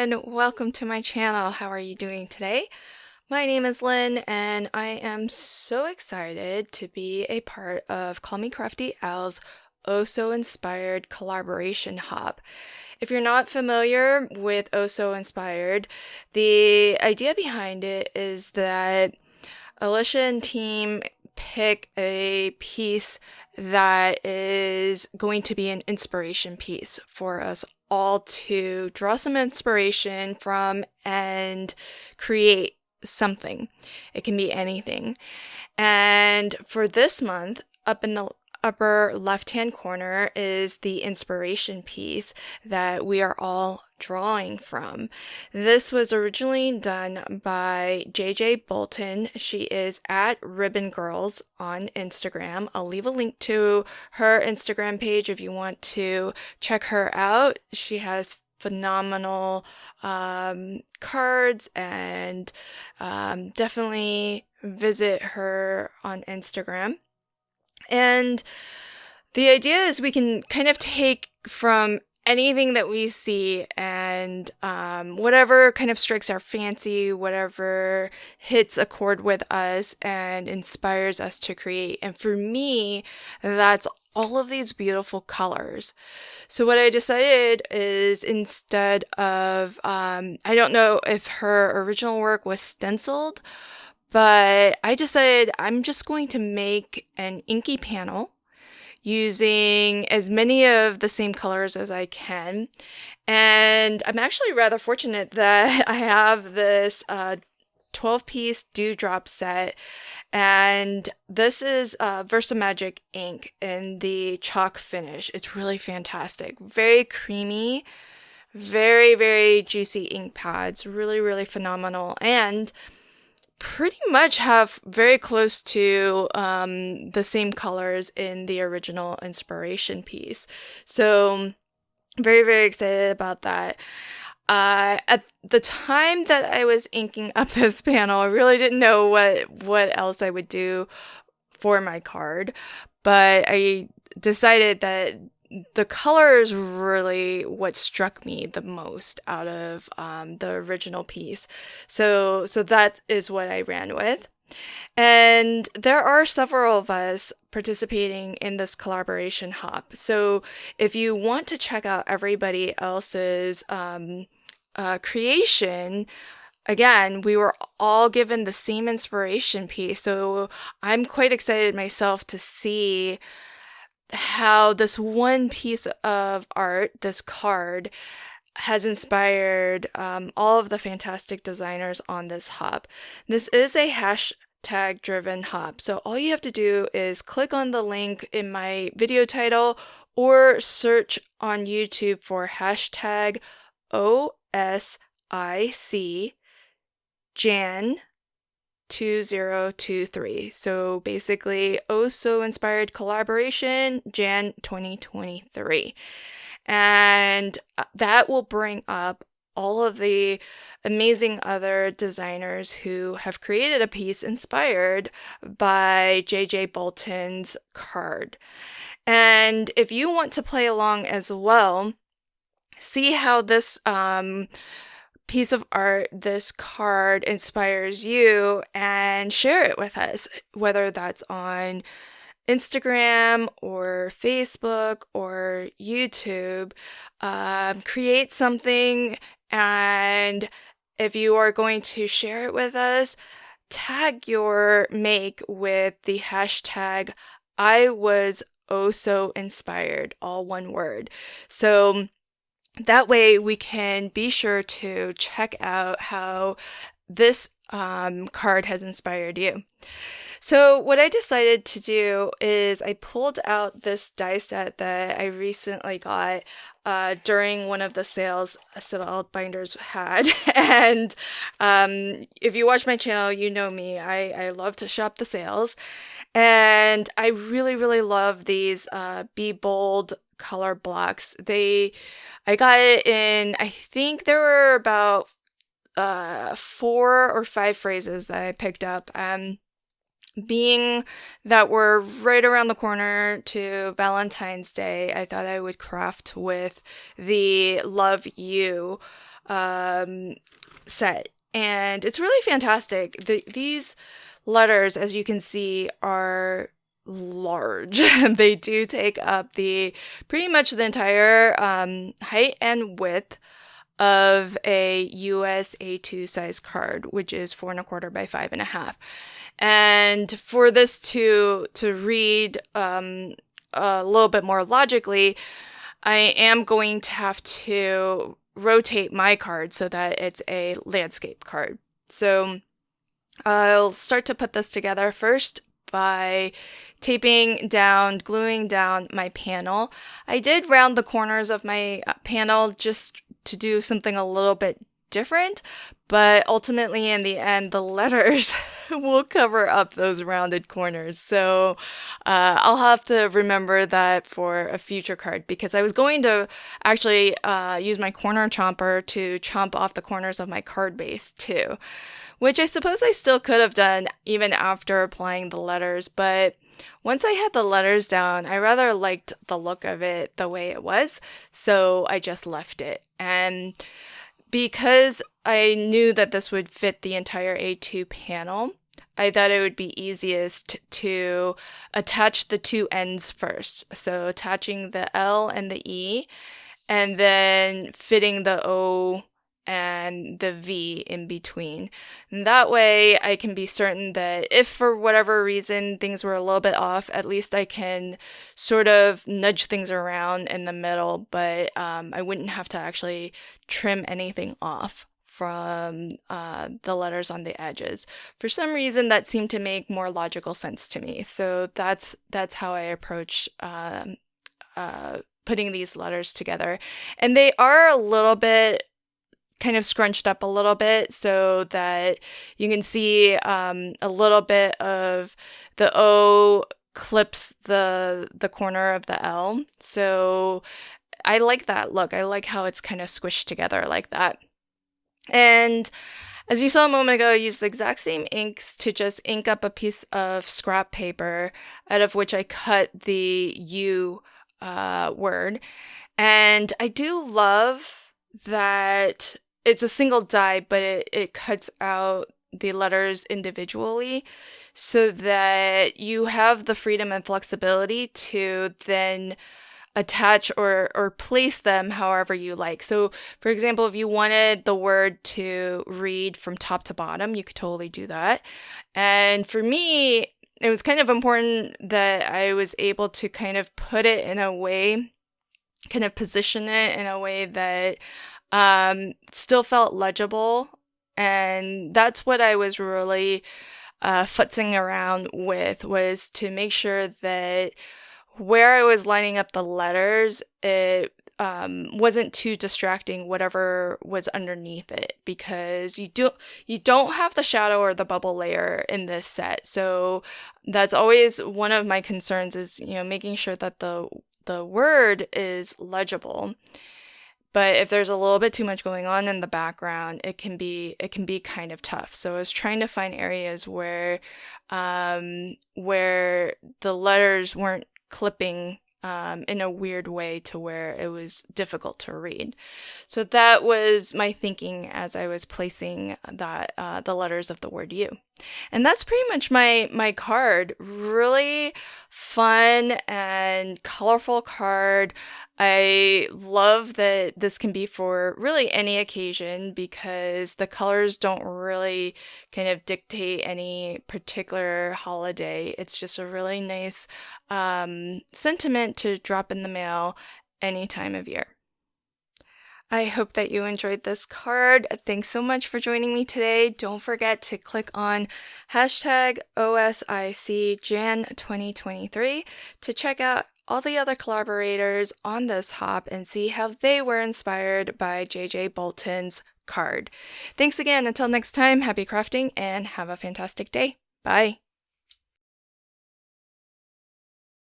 everyone, welcome to my channel. How are you doing today? My name is Lynn and I am so excited to be a part of Call Me Crafty Al's Oh So Inspired collaboration hop. If you're not familiar with Oh So Inspired, the idea behind it is that Alicia and team pick a piece that is going to be an inspiration piece for us all to draw some inspiration from and create something. It can be anything. And for this month, up in the upper left-hand corner is the inspiration piece that we are all drawing from. This was originally done by Bolton. She is at Ribbon Girls on Instagram. I'll leave a link to her Instagram page if you want to check her out. She has phenomenal cards, and definitely visit her on Instagram. And the idea is we can kind of take from anything that we see and whatever kind of strikes our fancy, whatever hits a chord with us and inspires us to create. And for me, that's all of these beautiful colors. So what I decided is, instead of, I don't know if her original work was stenciled, but I decided I'm just going to make an inky panel using as many of the same colors as I can. And I'm actually rather fortunate that I have this 12-piece dewdrop set, and this is Versamagic ink in the chalk finish. It's really fantastic, very creamy, very, very juicy ink pads, really, really phenomenal, and pretty much have very close to the same colors in the original inspiration piece. So very, very excited about that. At the time that I was inking up this panel, I really didn't know what else I would do for my card, but I decided that the color is really what struck me the most out of the original piece. So that is what I ran with. And there are several of us participating in this collaboration hop. So if you want to check out everybody else's creation, again, we were all given the same inspiration piece. So I'm quite excited myself to see how this one piece of art, this card, has inspired all of the fantastic designers on this hop. This is a hashtag driven hop, so all you have to do is click on the link in my video title or search on YouTube for hashtag OSIC Jan 2023. So basically, Oh So Inspired Collaboration, Jan 2023. And that will bring up all of the amazing other designers who have created a piece inspired by Bolton's card. And if you want to play along as well, see how this piece of art, this card, inspires you, and share it with us, whether that's on Instagram or Facebook or YouTube. Create something, and if you are going to share it with us, tag your make with the hashtag I was oh so inspired, all one word. So that way we can be sure to check out how this card has inspired you. So what I decided to do is I pulled out this die set that I recently got during one of the sales Binders had. And if you watch my channel, you know me. I love to shop the sales. And I really, really love these Be Bold color blocks. I got it in, I think there were about 4 or 5 phrases that I picked up. Being that we're right around the corner to Valentine's Day, I thought I would craft with the Love You set. And it's really fantastic. These letters, as you can see, are large. They do take up pretty much the entire height and width of a US A2 size card, which is 4¼ by 5½. And for this to read a little bit more logically, I am going to have to rotate my card so that it's a landscape card. So I'll start to put this together first by taping down, gluing down my panel. I did round the corners of my panel just to do something a little bit different, but ultimately in the end, the letters will cover up those rounded corners. So I'll have to remember that for a future card, because I was going to actually use my corner chomper to chomp off the corners of my card base too, which I suppose I still could have done even after applying the letters. But once I had the letters down, I rather liked the look of it the way it was, so I just left it. And because I knew that this would fit the entire A2 panel, I thought it would be easiest to attach the two ends first. So attaching the L and the E, and then fitting the O and the V in between. And that way I can be certain that if for whatever reason things were a little bit off, at least I can sort of nudge things around in the middle, but I wouldn't have to actually trim anything off from the letters on the edges. For some reason, that seemed to make more logical sense to me. So that's how I approach putting these letters together. And they are a little bit kind of scrunched up a little bit so that you can see a little bit of the O clips the corner of the L. So I like that look. I like how it's kind of squished together like that. And as you saw a moment ago, I used the exact same inks to just ink up a piece of scrap paper out of which I cut the U word. And I do love that it's a single die, but it cuts out the letters individually so that you have the freedom and flexibility to then attach or place them however you like. So, for example, if you wanted the word to read from top to bottom, you could totally do that. And for me, it was kind of important that I was able to kind of put it in a way, kind of position it in a way that still felt legible. And that's what I was really futzing around with, was to make sure that where I was lining up the letters, it wasn't too distracting whatever was underneath it, because you don't have the shadow or the bubble layer in this set. So that's always one of my concerns, is making sure that the word is legible. But if there's a little bit too much going on in the background, it can be kind of tough. So I was trying to find areas where the letters weren't clipping in a weird way to where it was difficult to read. So that was my thinking as I was placing that the letters of the word "you." And that's pretty much my card. Really fun and colorful card. I love that this can be for really any occasion, because the colors don't really kind of dictate any particular holiday. It's just a really nice sentiment to drop in the mail any time of year. I hope that you enjoyed this card. Thanks so much for joining me today. Don't forget to click on hashtag OSICJan2023 to check out all the other collaborators on this hop and see how they were inspired by JJ Bolton's card. Thanks again. Until next time, happy crafting and have a fantastic day. Bye.